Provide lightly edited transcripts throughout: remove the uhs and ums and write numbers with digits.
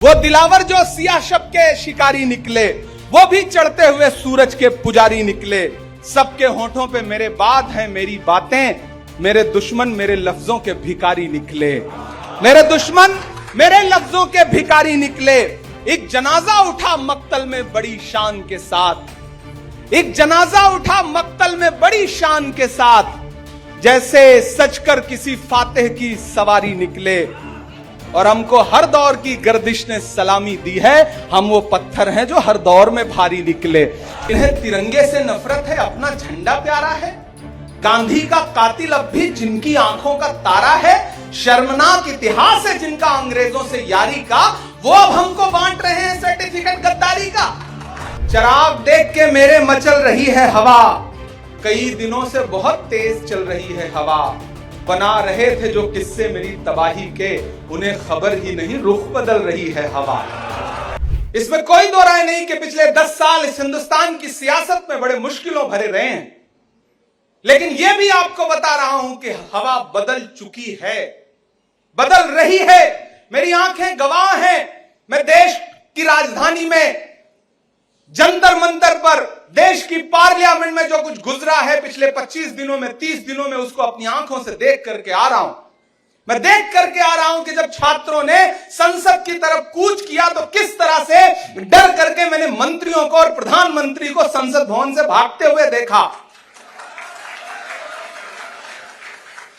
वो दिलावर जो सियाह शब के शिकारी निकले, वो भी चढ़ते हुए सूरज के पुजारी निकले। सबके होठों पे मेरे बात है मेरी बातें, मेरे दुश्मन मेरे लफ्जों के भिखारी निकले। मेरे दुश्मन मेरे लफ्जों के भिखारी निकले। एक जनाजा उठा मक्तल में बड़ी शान के साथ, एक जनाजा उठा मक्तल में बड़ी शान के साथ, जैसे सजकर किसी फातेह की सवारी निकले। और हमको हर दौर की गर्दिश ने सलामी दी है, हम वो पत्थर हैं जो हर दौर में भारी निकले। इन्हें तिरंगे से नफरत है, अपना झंडा प्यारा है। गांधी का कातिल अब भी जिनकी आंखों का तारा है। शर्मनाक इतिहास है जिनका अंग्रेजों से यारी का, वो अब हमको बांट रहे हैं सर्टिफिकेट गद्दारी का। शराब देख के मेरे मचल रही है हवा, कई दिनों से बहुत तेज चल रही है हवा। बना रहे थे जो किस्से मेरी तबाही के, उन्हें खबर ही नहीं रुख बदल रही है हवा। इसमें कोई दो राय नहीं कि पिछले 10 साल इस हिंदुस्तान की सियासत में बड़े मुश्किलों भरे रहे हैं, लेकिन यह भी आपको बता रहा हूं कि हवा बदल चुकी है, बदल रही है। मेरी आंखें गवाह हैं। मैं देश की राजधानी में जंतर मंतर पर, देश की पार्लियामेंट में जो कुछ गुजरा है पिछले 25 दिनों में, 30 दिनों में, उसको अपनी आंखों से देख करके आ रहा हूं। मैं देख करके आ रहा हूं कि जब छात्रों ने संसद की तरफ कूच किया तो किस तरह से डर करके मैंने मंत्रियों को और प्रधानमंत्री को संसद भवन से भागते हुए देखा।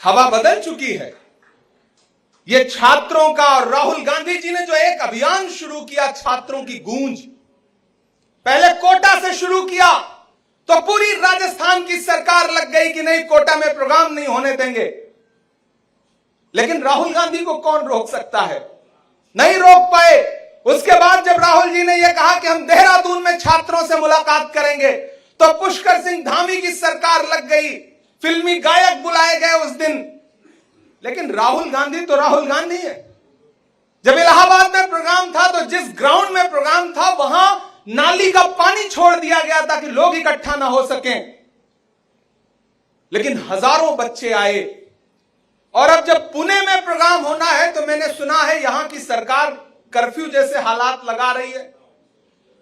हवा बदल चुकी है। ये छात्रों का, और राहुल गांधी जी ने जो एक अभियान शुरू किया, छात्रों की गूंज, पहले कोटा से शुरू किया तो पूरी राजस्थान की सरकार लग गई कि नहीं, कोटा में प्रोग्राम नहीं होने देंगे। लेकिन राहुल गांधी को कौन रोक सकता है? नहीं रोक पाए। उसके बाद जब राहुल जी ने यह कहा कि हम देहरादून में छात्रों से मुलाकात करेंगे, तो पुष्कर सिंह धामी की सरकार लग गई। फिल्मी गायक बुलाए गए उस दिन। लेकिन राहुल गांधी तो राहुल गांधी है। जब इलाहाबाद में प्रोग्राम था तो जिस ग्राउंड में प्रोग्राम था वहां नाली का पानी छोड़ दिया गया ताकि लोग इकट्ठा ना हो सकें। लेकिन हजारों बच्चे आए। और अब जब पुणे में प्रोग्राम होना है तो मैंने सुना है यहां की सरकार कर्फ्यू जैसे हालात लगा रही है।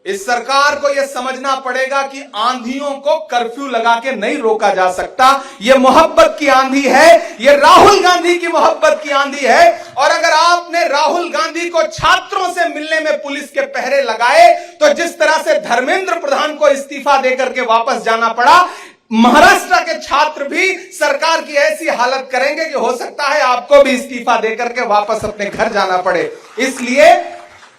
इस सरकार को यह समझना पड़ेगा कि आंधियों को कर्फ्यू लगा के नहीं रोका जा सकता। यह मोहब्बत की आंधी है, यह राहुल गांधी की मोहब्बत की आंधी है। और अगर आपने राहुल गांधी को छात्रों से मिलने में पुलिस के पहरे लगाए, तो जिस तरह से धर्मेंद्र प्रधान को इस्तीफा देकर के वापस जाना पड़ा, महाराष्ट्र के छात्र भी सरकार की ऐसी हालत करेंगे कि हो सकता है आपको भी इस्तीफा देकर के वापस अपने घर जाना पड़े। इसलिए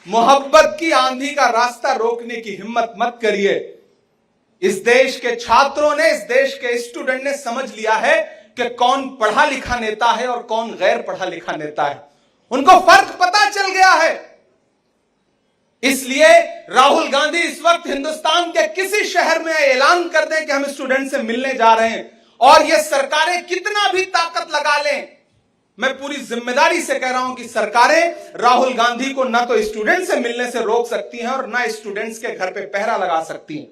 मोहब्बत की आंधी का रास्ता रोकने की हिम्मत मत करिए। इस देश के छात्रों ने, इस देश के स्टूडेंट ने समझ लिया है कि कौन पढ़ा लिखा नेता है और कौन गैर पढ़ा लिखा नेता है। उनको फर्क पता चल गया है। इसलिए राहुल गांधी इस वक्त हिंदुस्तान के किसी शहर में ऐलान कर दें कि हम स्टूडेंट से मिलने जा रहे हैं, और ये सरकारें कितना भी ताकत लगा लें, मैं पूरी जिम्मेदारी से कह रहा हूं कि सरकारें राहुल गांधी को ना तो स्टूडेंट से मिलने से रोक सकती हैं और ना स्टूडेंट्स के घर पे पहरा लगा सकती हैं।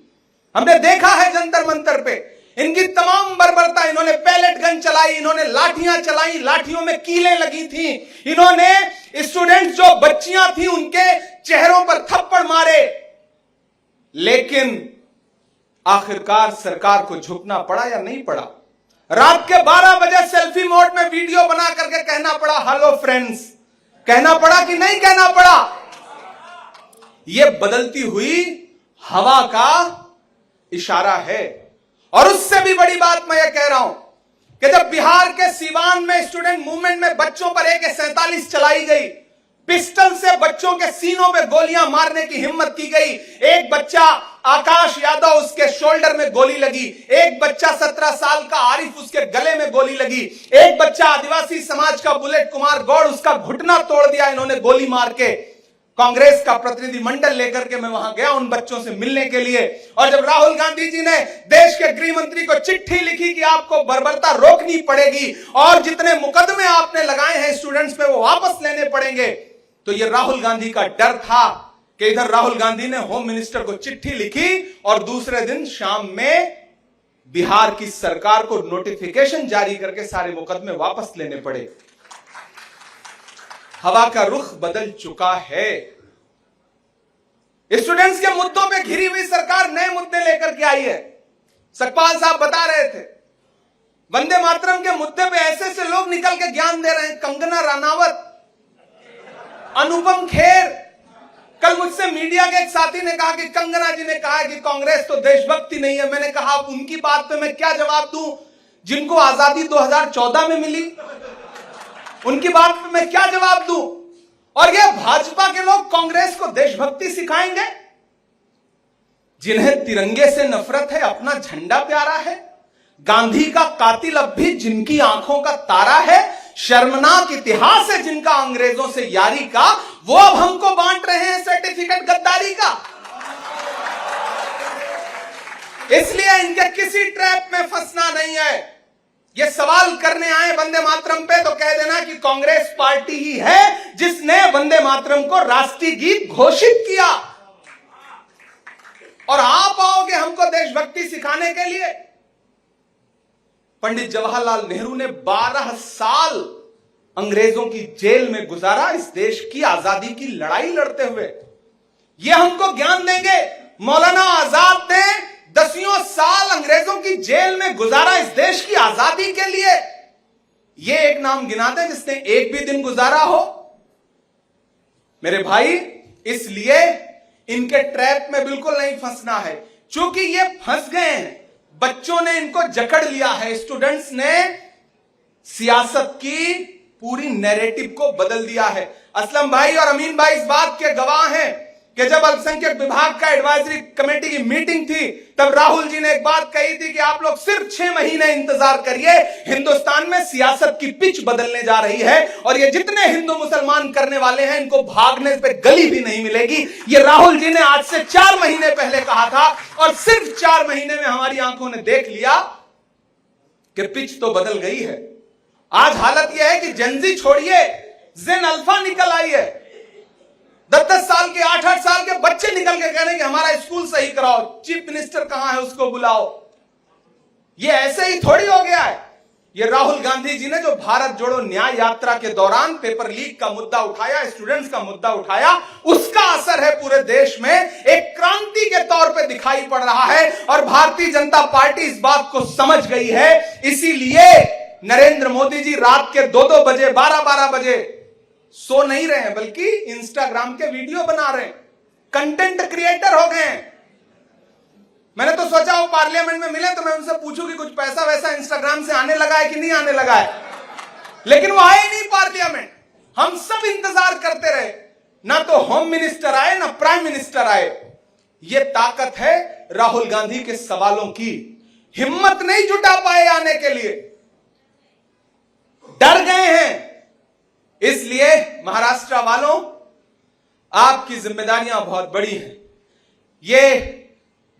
हमने देखा है जंतर मंतर पे इनकी तमाम बर्बरता। इन्होंने पैलेट गन चलाई, इन्होंने लाठियां चलाई, लाठियों में कीलें लगी थी, इन्होंने स्टूडेंट जो बच्चियां थी उनके चेहरों पर थप्पड़ मारे। लेकिन आखिरकार सरकार को झुकना पड़ा या नहीं पड़ा? रात के 12 बजे सेल्फी मोड में वीडियो बना करके कहना पड़ा हेलो फ्रेंड्स, कहना पड़ा कि नहीं कहना पड़ा? यह बदलती हुई हवा का इशारा है। और उससे भी बड़ी बात मैं यह कह रहा हूं कि जब बिहार के सीवान में स्टूडेंट मूवमेंट में बच्चों पर AK-47 चलाई गई, पिस्टल से बच्चों के सीनों पे गोलियां मारने की हिम्मत की गई। एक बच्चा आकाश यादव, उसके शोल्डर में गोली लगी। एक बच्चा 17 साल का आरिफ, उसके गले में गोली लगी। एक बच्चा आदिवासी समाज का बुलेट कुमार गौड़, उसका घुटना तोड़ दिया इन्होंने गोली मार के। कांग्रेस का प्रतिनिधिमंडल लेकर के मैं वहां गया उन बच्चों से मिलने के लिए। और जब राहुल गांधी जी ने देश के गृह मंत्री को चिट्ठी लिखी कि आपको बर्बरता रोकनी पड़ेगी और जितने मुकदमे आपने लगाए हैं स्टूडेंट्स पे वो वापस लेने पड़ेंगे, तो ये राहुल गांधी का डर था कि इधर राहुल गांधी ने होम मिनिस्टर को चिट्ठी लिखी और दूसरे दिन शाम में बिहार की सरकार को नोटिफिकेशन जारी करके सारे मुकदमे वापस लेने पड़े। हवा का रुख बदल चुका है स्टूडेंट्स के मुद्दों पे घिरी हुई सरकार नए मुद्दे लेकर के आई है। सतपाल साहब बता रहे थे, वंदे मातरम के मुद्दे पे ऐसे ऐसे लोग निकल के ज्ञान दे रहे हैं, कंगना रनावत, अनुपम खेर। कल मुझसे मीडिया के एक साथी ने कहा कि कंगना जी ने कहा कि कांग्रेस तो देशभक्ति नहीं है। मैंने कहा उनकी बात पे मैं क्या जवाब दूं, जिनको आजादी 2014 में मिली, उनकी बात पे मैं क्या जवाब दूं? और ये भाजपा के लोग कांग्रेस को देशभक्ति सिखाएंगे, जिन्हें तिरंगे से नफरत है, अपना झंडा प्यारा है, गांधी का कातिल अब भी जिनकी आंखों का तारा है, शर्मनाक इतिहास है जिनका अंग्रेजों से यारी का, वो अब हमको बांट रहे हैं सर्टिफिकेट गद्दारी का। इसलिए इनके किसी ट्रैप में फंसना नहीं है। ये सवाल करने आए वंदे मातरम पे तो कह देना कि कांग्रेस पार्टी ही है जिसने वंदे मातरम को राष्ट्रीय गीत घोषित किया, और आप आओगे हमको देशभक्ति सिखाने के लिए। पंडित जवाहरलाल नेहरू ने 12 साल अंग्रेजों की जेल में गुजारा इस देश की आजादी की लड़ाई लड़ते हुए। ये हमको ज्ञान देंगे। मौलाना आजाद ने 10 साल अंग्रेजों की जेल में गुजारा इस देश की आजादी के लिए। ये एक नाम गिना दे जिसने एक भी दिन गुजारा हो। मेरे भाई, इसलिए इनके ट्रैप में बिल्कुल नहीं फंसना है, क्योंकि ये फंस गए हैं। बच्चों ने इनको जकड़ लिया है, स्टूडेंट्स ने सियासत की पूरी नैरेटिव को बदल दिया है। असलम भाई और अमीन भाई इस बात के गवाह हैं कि जब अल्पसंख्यक विभाग का एडवाइजरी कमेटी की मीटिंग थी, तब राहुल जी ने एक बात कही थी कि आप लोग सिर्फ 6 महीने इंतजार करिए, हिंदुस्तान में सियासत की पिच बदलने जा रही है और ये जितने हिंदू मुसलमान करने वाले हैं इनको भागने पे गली भी नहीं मिलेगी। ये राहुल जी ने आज से 4 महीने पहले कहा था और सिर्फ 4 महीने में हमारी आंखों ने देख लिया कि पिच तो बदल गई है। आज हालत यह है कि जेनजी छोड़िए, जेन अल्फा निकल आई है। 10-10 साल के 8-8 साल के बच्चे निकल के कह रहे हैं कि हमारा स्कूल सही कराओ, चीफ मिनिस्टर कहां है उसको बुलाओ। ये ऐसे ही थोड़ी हो गया है। ये राहुल गांधी जी ने जो भारत जोड़ो न्याय यात्रा के दौरान पेपर लीक का मुद्दा उठाया, स्टूडेंट्स का मुद्दा उठाया, उसका असर है पूरे देश में, एक क्रांति के तौर पे दिखाई पड़ रहा है। और भारतीय जनता पार्टी इस बात को समझ गई है। इसीलिए नरेंद्र मोदी जी रात के 2-2 बजे 12-12 बजे सो नहीं रहे हैं, बल्कि इंस्टाग्राम के वीडियो बना रहे हैं, कंटेंट क्रिएटर हो गए हैं। मैंने तो सोचा वो पार्लियामेंट में मिले तो मैं उनसे पूछूं कि कुछ पैसा वैसा इंस्टाग्राम से आने लगा है कि नहीं आने लगा है, लेकिन वो आए नहीं पार्लियामेंट। हम सब इंतजार करते रहे, ना तो होम मिनिस्टर आए ना प्राइम मिनिस्टर आए। ये ताकत है राहुल गांधी के सवालों की। हिम्मत नहीं जुटा पाए आने के लिए, डर गए हैं। इसलिए महाराष्ट्र वालों, आपकी जिम्मेदारियां बहुत बड़ी हैं। ये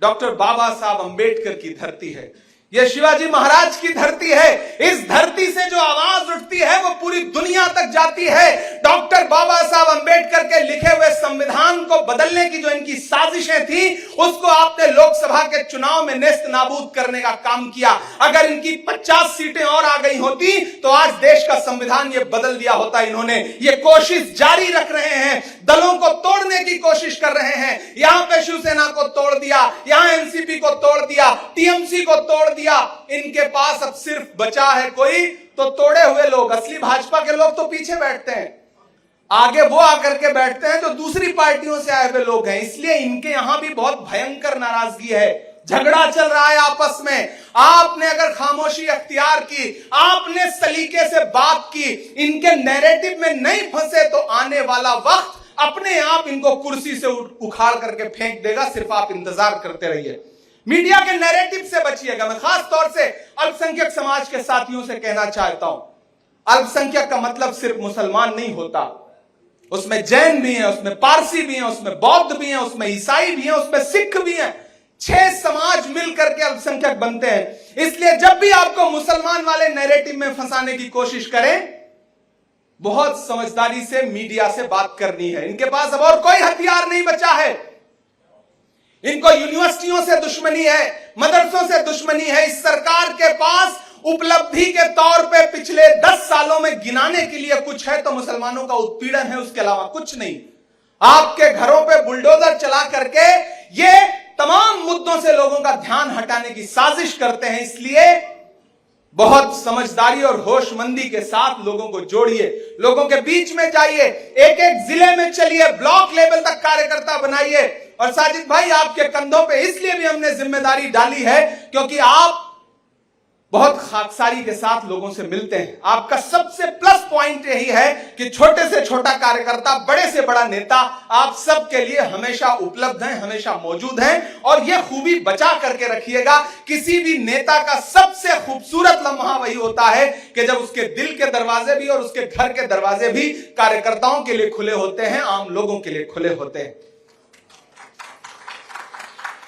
डॉक्टर बाबा साहब अंबेडकर की धरती है, यह शिवाजी महाराज की धरती है। इस धरती से जो आवाज उठती है वो पूरी दुनिया तक जाती है। डॉक्टर बाबा साहब अंबेडकर के लिखे हुए संविधान को बदलने की जो इनकी साजिशें थी, उसको आपने लोकसभा के चुनाव में नेस्त नाबूद करने का काम किया। अगर इनकी 50 सीटें और आ गई होती तो आज देश का संविधान ये बदल दिया होता। इन्होंने ये कोशिश जारी रख रहे हैं, दलों को तोड़ने की कोशिश कर रहे हैं। यहां पे शिवसेना को तोड़ दिया, यहां एनसीपी को तोड़ दिया, टीएमसी को तोड़ दिया। इनके पास अब सिर्फ बचा है कोई तो तोड़े हुए लोग। असली भाजपा के लोग तो पीछे बैठते हैं, आगे वो आकर के बैठते हैं जो दूसरी पार्टियों से आए हुए लोग हैं। इसलिए इनके यहां भी बहुत भयंकर नाराजगी है, झगड़ा चल रहा है आपस में। आपने अगर खामोशी अख्तियार की, आपने सलीके से बात की, इनके नैरेटिव में नहीं फंसे तो आने वाला वक्त अपने आप इनको कुर्सी से उखाड़ करके फेंक देगा। सिर्फ आप इंतजार करते रहिए। मीडिया के नैरेटिव से बचिएगा। मैं खास तौर से अल्पसंख्यक समाज के साथियों से कहना चाहता हूं, अल्पसंख्यक का मतलब सिर्फ मुसलमान नहीं होता, उसमें जैन भी हैं, उसमें पारसी भी हैं, उसमें बौद्ध भी हैं, उसमें ईसाई भी हैं, उसमें सिख भी हैं। 6 समाज मिलकर के अल्पसंख्यक बनते हैं। इसलिए जब भी आपको मुसलमान वाले नैरेटिव में फंसाने की कोशिश करें, बहुत समझदारी से मीडिया से बात करनी है। इनके पास अब और कोई हथियार नहीं बचा है। इनको यूनिवर्सिटियों से दुश्मनी है, मदरसों से दुश्मनी है। इस सरकार के पास उपलब्धि के तौर पे पिछले 10 सालों में गिनाने के लिए कुछ है तो मुसलमानों का उत्पीड़न है, उसके अलावा कुछ नहीं। आपके घरों पे बुलडोजर चला करके ये तमाम मुद्दों से लोगों का ध्यान हटाने की साजिश करते हैं। इसलिए बहुत समझदारी और होशमंदी के साथ लोगों को जोड़िए, लोगों के बीच में जाइए, एक एक जिले में चलिए, ब्लॉक लेवल तक कार्यकर्ता बनाइए। और साजिद भाई, आपके कंधों पे इसलिए भी हमने जिम्मेदारी डाली है क्योंकि आप बहुत खाकसारी के साथ लोगों से मिलते हैं। आपका सबसे प्लस पॉइंट यही है कि छोटे से छोटा कार्यकर्ता, बड़े से बड़ा नेता, आप सबके लिए हमेशा उपलब्ध हैं, हमेशा मौजूद हैं। और यह खूबी बचा करके रखिएगा। किसी भी नेता का सबसे खूबसूरत लम्हा वही होता है कि जब उसके दिल के दरवाजे भी और उसके घर के दरवाजे भी कार्यकर्ताओं के लिए खुले होते हैं, आम लोगों के लिए खुले होते हैं।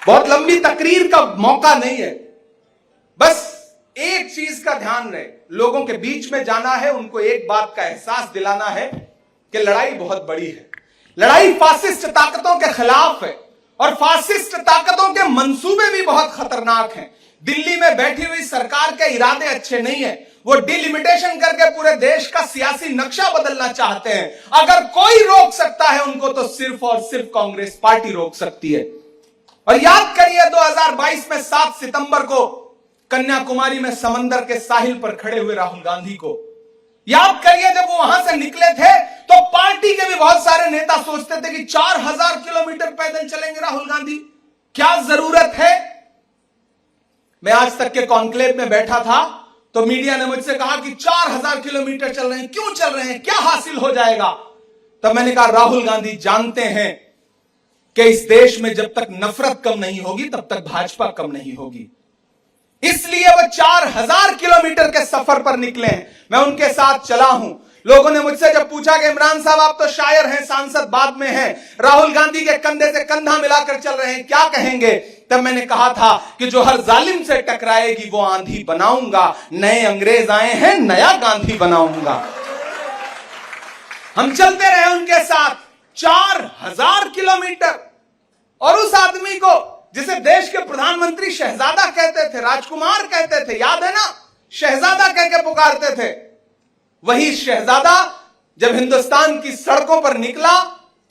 बहुत लंबी तकरीर का मौका नहीं है, बस एक चीज का ध्यान रहे, लोगों के बीच में जाना है, उनको एक बात का एहसास दिलाना है कि लड़ाई बहुत बड़ी है। लड़ाई फासिस्ट ताकतों के खिलाफ है और फासिस्ट ताकतों के मंसूबे भी बहुत खतरनाक हैं। दिल्ली में बैठी हुई सरकार के इरादे अच्छे नहीं है। वो डिलिमिटेशन करके पूरे देश का सियासी नक्शा बदलना चाहते हैं। अगर कोई रोक सकता है उनको तो सिर्फ और सिर्फ कांग्रेस पार्टी रोक सकती है। और याद करिए 2022 में 7 सितंबर को कन्याकुमारी में समंदर के साहिल पर खड़े हुए राहुल गांधी को याद करिए। जब वो वहां से निकले थे तो पार्टी के भी बहुत सारे नेता सोचते थे कि 4000 किलोमीटर पैदल चलेंगे राहुल गांधी, क्या जरूरत है। मैं आज तक के कॉन्क्लेव में बैठा था तो मीडिया ने मुझसे कहा कि 4000 किलोमीटर चल रहे हैं, क्यों चल रहे हैं, क्या हासिल हो जाएगा। तब मैंने कहा राहुल गांधी जानते हैं कि इस देश में जब तक नफरत कम नहीं होगी तब तक भाजपा कम नहीं होगी। इसलिए वो 4000 किलोमीटर के सफर पर निकले हैं। मैं उनके साथ चला हूं। लोगों ने मुझसे जब पूछा कि इमरान साहब आप तो शायर हैं, सांसद बाद में हैं, राहुल गांधी के कंधे से कंधा मिलाकर चल रहे हैं, क्या कहेंगे। तब मैंने कहा था कि जो हर जालिम से टकराएगी वो आंधी बनाऊंगा, नए अंग्रेज आए हैं, नया गांधी बनाऊंगा। हम चलते रहे उनके साथ 4000 किलोमीटर। और उस आदमी को जिसे देश के प्रधानमंत्री शहजादा कहते थे, राजकुमार कहते थे, याद है ना, शहजादा कह के पुकारते थे, वही शहजादा जब हिंदुस्तान की सड़कों पर निकला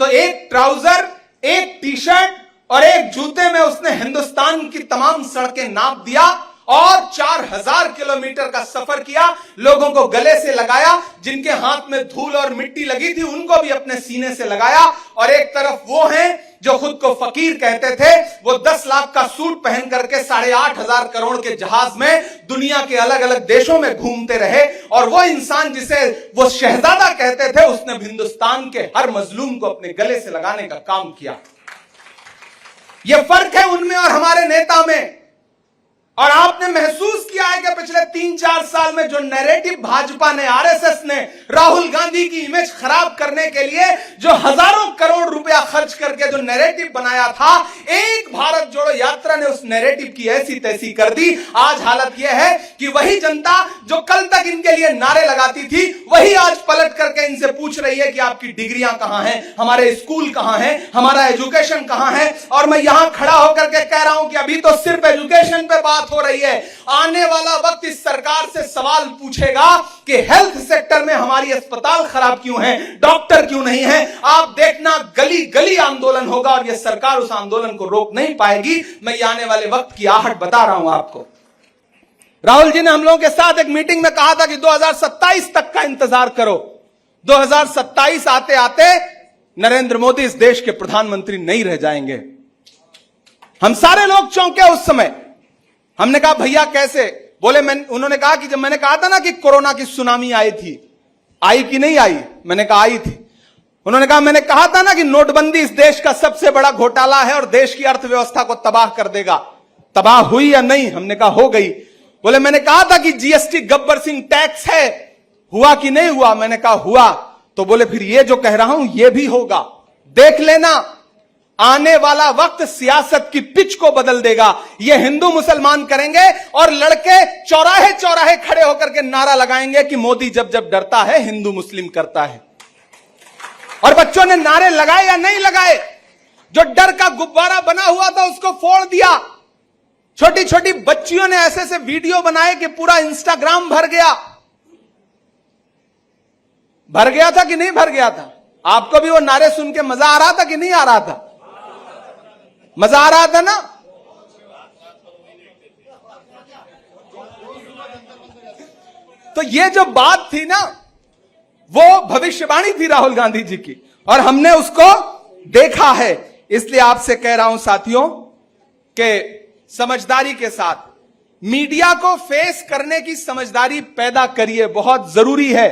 तो एक ट्राउजर, एक टी शर्ट और एक जूते में उसने हिंदुस्तान की तमाम सड़कें नाप दिया और 4000 किलोमीटर का सफर किया। लोगों को गले से लगाया, जिनके हाथ में धूल और मिट्टी लगी थी उनको भी अपने सीने से लगाया। और एक तरफ वो हैं जो खुद को फकीर कहते थे, वो 10 लाख का सूट पहन करके 8,500 करोड़ के जहाज में दुनिया के अलग अलग देशों में घूमते रहे। और वो इंसान जिसे वो शहजादा कहते थे उसने हिंदुस्तान के हर मजलूम को अपने गले से लगाने का काम किया। यह फर्क है उनमें और हमारे नेता में। और आपने महसूस किया है कि पिछले 3-4 साल में जो नैरेटिव भाजपा ने, आरएसएस ने राहुल गांधी की इमेज खराब करने के लिए जो हजारों करोड़ रुपया खर्च करके जो नैरेटिव बनाया था, एक भारत जोड़ो यात्रा ने उस नैरेटिव की ऐसी तैसी कर दी। आज हालत यह है कि वही जनता जो कल तक इनके लिए नारे लगाती थी वही आज पलट करके इनसे पूछ रही है कि आपकी डिग्रियां कहां हैं, हमारे स्कूल कहां हैं, हमारा एजुकेशन कहां है। और मैं यहां खड़ा होकर के कह रहा हूं कि अभी तो सिर्फ एजुकेशन पे बात हो रही है। आने वाला वक्त इस सरकार से सवाल पूछेगा कि हेल्थ सेक्टर में हमारी अस्पताल खराब क्यों है, डॉक्टर क्यों नहीं है। आप देखना गली गली आंदोलन होगा और यह सरकार उस आंदोलन को रोक नहीं पाएगी। मैं ये आने वाले वक्त की आहट बता रहा हूं आपको। राहुल जी ने हम लोगों के साथ एक मीटिंग में कहा था कि 2027 तक का इंतजार करो। 2027 आते आते नरेंद्र मोदी इस देश के प्रधानमंत्री नहीं रह जाएंगे। हम सारे लोग चौंके उस समय। हमने कहा भैया कैसे, बोले उन्होंने कहा कि जब मैंने कहा था ना कि कोरोना की सुनामी आई थी, आई कि नहीं आई, मैंने कहा आई थी। उन्होंने कहा मैंने कहा था ना कि नोटबंदी इस देश का सबसे बड़ा घोटाला है और देश की अर्थव्यवस्था को तबाह कर देगा। तबाह हुई या नहीं, हमने कहा हो गई। बोले मैंने कहा था कि जीएसटी गब्बर सिंह टैक्स है, हुआ कि नहीं हुआ, मैंने कहा हुआ। तो बोले फिर ये जो कह रहा हूं ये भी होगा, देख लेना। आने वाला वक्त सियासत की पिच को बदल देगा। ये हिंदू मुसलमान करेंगे और लड़के चौराहे चौराहे खड़े होकर के नारा लगाएंगे कि मोदी जब जब डरता है हिंदू मुस्लिम करता है। और बच्चों ने नारे लगाए या नहीं लगाए, जो डर का गुब्बारा बना हुआ था उसको फोड़ दिया। छोटी छोटी बच्चियों ने ऐसे ऐसे वीडियो बनाए कि पूरा इंस्टाग्राम भर गया। भर गया था कि नहीं भर गया था? आपको भी वो नारे सुन के मजा आ रहा था कि नहीं आ रहा था? मजा आ रहा था ना? तो ये जो बात थी ना, वो भविष्यवाणी थी राहुल गांधी जी की, और हमने उसको देखा है। इसलिए आपसे कह रहा हूं साथियों कि समझदारी के साथ मीडिया को फेस करने की समझदारी पैदा करिए, बहुत जरूरी है।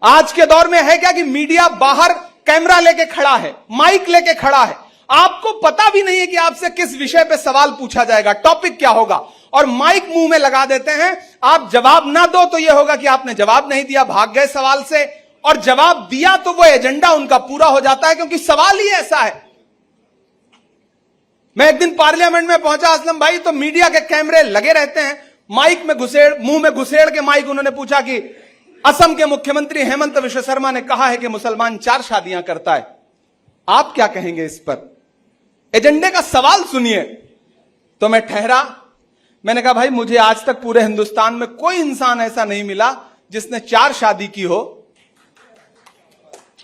आज के दौर में है क्या कि मीडिया बाहर कैमरा लेके खड़ा है, माइक लेके खड़ा है, आपको पता भी नहीं है कि आपसे किस विषय पे सवाल पूछा जाएगा, टॉपिक क्या होगा, और माइक मुंह में लगा देते हैं। आप जवाब ना दो तो यह होगा कि आपने जवाब नहीं दिया, भाग गए सवाल से, और जवाब दिया तो वो एजेंडा उनका पूरा हो जाता है, क्योंकि सवाल ही ऐसा है। मैं एक दिन पार्लियामेंट में पहुंचा असलम भाई, तो मीडिया के कैमरे लगे रहते हैं, माइक में मुंह में घुसेड़ के माइक उन्होंने पूछा कि असम के मुख्यमंत्री हेमंत विश्व शर्मा ने कहा है कि मुसलमान 4 शादियां करता है, आप क्या कहेंगे इस पर? एजेंडे का सवाल सुनिए। तो मैं ठहरा, मैंने कहा भाई मुझे आज तक पूरे हिंदुस्तान में कोई इंसान ऐसा नहीं मिला जिसने 4 शादी की हो,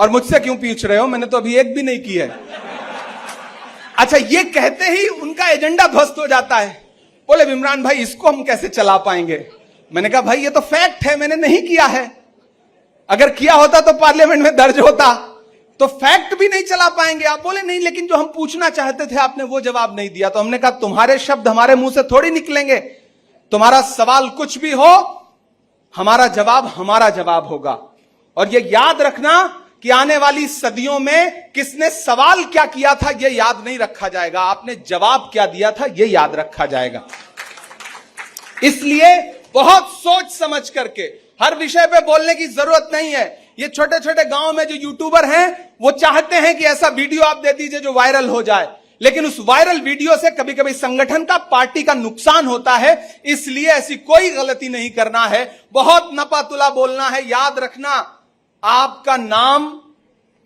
और मुझसे क्यों पूछ रहे हो, मैंने तो अभी एक भी नहीं की है। अच्छा, ये कहते ही उनका एजेंडा ध्वस्त हो जाता है। बोले इमरान भाई इसको हम कैसे चला पाएंगे? मैंने कहा भाई ये तो फैक्ट है, मैंने नहीं किया है, अगर किया होता तो पार्लियामेंट में दर्ज होता, तो फैक्ट भी नहीं चला पाएंगे आप। बोले नहीं, लेकिन जो हम पूछना चाहते थे आपने वो जवाब नहीं दिया। तो हमने कहा तुम्हारे शब्द हमारे मुंह से थोड़ी निकलेंगे, तुम्हारा सवाल कुछ भी हो, हमारा जवाब होगा। और ये याद रखना कि आने वाली सदियों में किसने सवाल क्या किया था यह याद नहीं रखा जाएगा, आपने जवाब क्या दिया था यह याद रखा जाएगा। इसलिए बहुत सोच समझ करके हर विषय पे बोलने की जरूरत नहीं है। ये छोटे छोटे गांव में जो यूट्यूबर हैं वो चाहते हैं कि ऐसा वीडियो आप दे दीजिए जो वायरल हो जाए, लेकिन उस वायरल वीडियो से कभी कभी संगठन का, पार्टी का नुकसान होता है। इसलिए ऐसी कोई गलती नहीं करना है, बहुत नपातुला बोलना है। याद रखना आपका नाम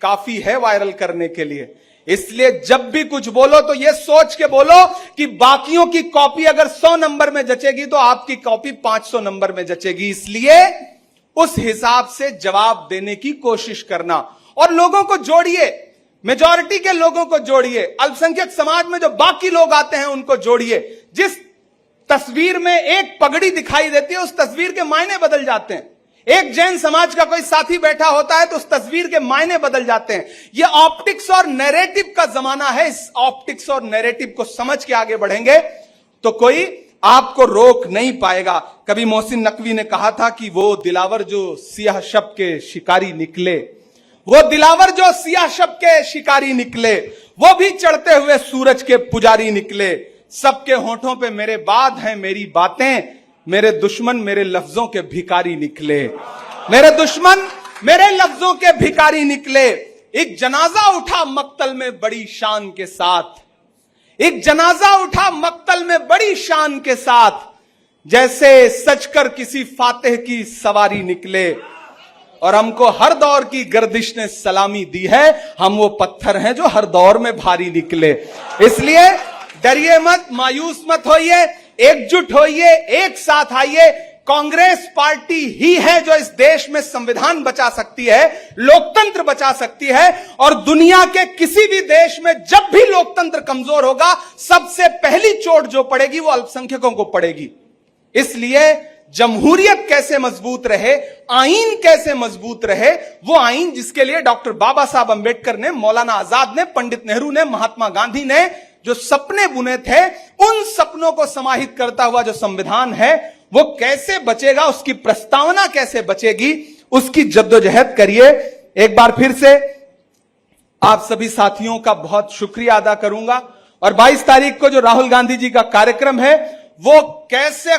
काफी है वायरल करने के लिए, इसलिए जब भी कुछ बोलो तो यह सोच के बोलो कि बाकियों की कॉपी अगर 100 नंबर में जचेगी तो आपकी कॉपी 500 नंबर में जचेगी। इसलिए उस हिसाब से जवाब देने की कोशिश करना, और लोगों को जोड़िए, मेजॉरिटी के लोगों को जोड़िए, अल्पसंख्यक समाज में जो बाकी लोग आते हैं उनको जोड़िए। जिस तस्वीर में एक पगड़ी दिखाई देती है उस तस्वीर के मायने बदल जाते हैं। एक जैन समाज का कोई साथी बैठा होता है तो उस तस्वीर के मायने बदल जाते हैं। यह ऑप्टिक्स और नैरेटिव का जमाना है। इस ऑप्टिक्स और नैरेटिव को समझ के आगे बढ़ेंगे तो कोई आपको रोक नहीं पाएगा। कभी मोहसिन नकवी ने कहा था कि वो दिलावर जो सियाह शब के शिकारी निकले, वो दिलावर जो सियाह शब के शिकारी निकले, वो भी चढ़ते हुए सूरज के पुजारी निकले। सबके होठों पे मेरे बाद हैं मेरी बातें, मेरे दुश्मन मेरे लफ्जों के भिखारी निकले। मेरे दुश्मन मेरे लफ्जों के भिखारी निकले। एक जनाजा उठा मक्तल में बड़ी शान के साथ, एक जनाजा उठा मक्तल में बड़ी शान के साथ, जैसे सजकर किसी फातेह की सवारी निकले। और हमको हर दौर की गर्दिश ने सलामी दी है, हम वो पत्थर हैं जो हर दौर में भारी निकले। इसलिए डरिए मत, मायूस मत होइए, एकजुट होइए, एक साथ आइए। कांग्रेस पार्टी ही है जो इस देश में संविधान बचा सकती है, लोकतंत्र बचा सकती है, और दुनिया के किसी भी देश में जब भी लोकतंत्र कमजोर होगा सबसे पहली चोट जो पड़ेगी वो अल्पसंख्यकों को पड़ेगी। इसलिए जमहूरियत कैसे मजबूत रहे, आईन कैसे मजबूत रहे, वो आईन जिसके लिए डॉक्टर बाबा साहब अंबेडकर ने, मौलाना आजाद ने, पंडित नेहरू ने, महात्मा गांधी ने जो सपने बुने थे, उन सपनों को समाहित करता हुआ जो संविधान है वो कैसे बचेगा, उसकी प्रस्तावना कैसे बचेगी, उसकी जद्दोजहद करिए। एक बार फिर से आप सभी साथियों का बहुत शुक्रिया अदा करूंगा। और 22 तारीख को जो राहुल गांधी जी का कार्यक्रम है वो कैसे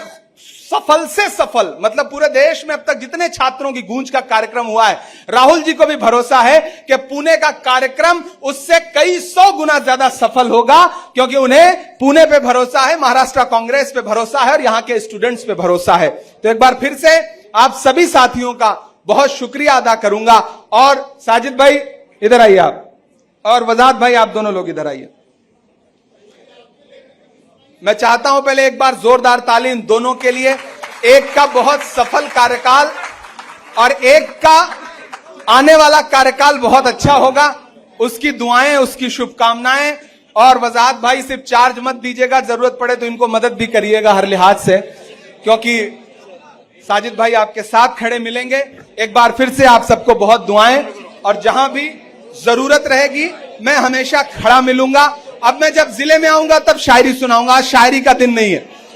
सफल से सफल, मतलब पूरे देश में अब तक जितने छात्रों की गूंज का कार्यक्रम हुआ है, राहुल जी को भी भरोसा है कि पुणे का कार्यक्रम उससे कई 100 गुना ज्यादा सफल होगा, क्योंकि उन्हें पुणे पे भरोसा है, महाराष्ट्र कांग्रेस पे भरोसा है और यहां के स्टूडेंट्स पे भरोसा है। तो एक बार फिर से आप सभी साथियों का बहुत शुक्रिया अदा करूंगा। और साजिद भाई इधर आइए आप, और वजाद भाई आप दोनों लोग इधर आइए। मैं चाहता हूं पहले एक बार जोरदार ताली इन दोनों के लिए, एक का बहुत सफल कार्यकाल और एक का आने वाला कार्यकाल बहुत अच्छा होगा, उसकी दुआएं, उसकी शुभकामनाएं और वजाहत भाई सिर्फ चार्ज मत दीजिएगा, जरूरत पड़े तो इनको मदद भी करिएगा हर लिहाज से, क्योंकि साजिद भाई आपके साथ खड़े मिलेंगे। एक बार फिर से आप सबको बहुत दुआएं, और जहां भी जरूरत रहेगी मैं हमेशा खड़ा मिलूंगा। अब मैं जब जिले में आऊंगा तब शायरी सुनाऊंगा, आज शायरी का दिन नहीं है।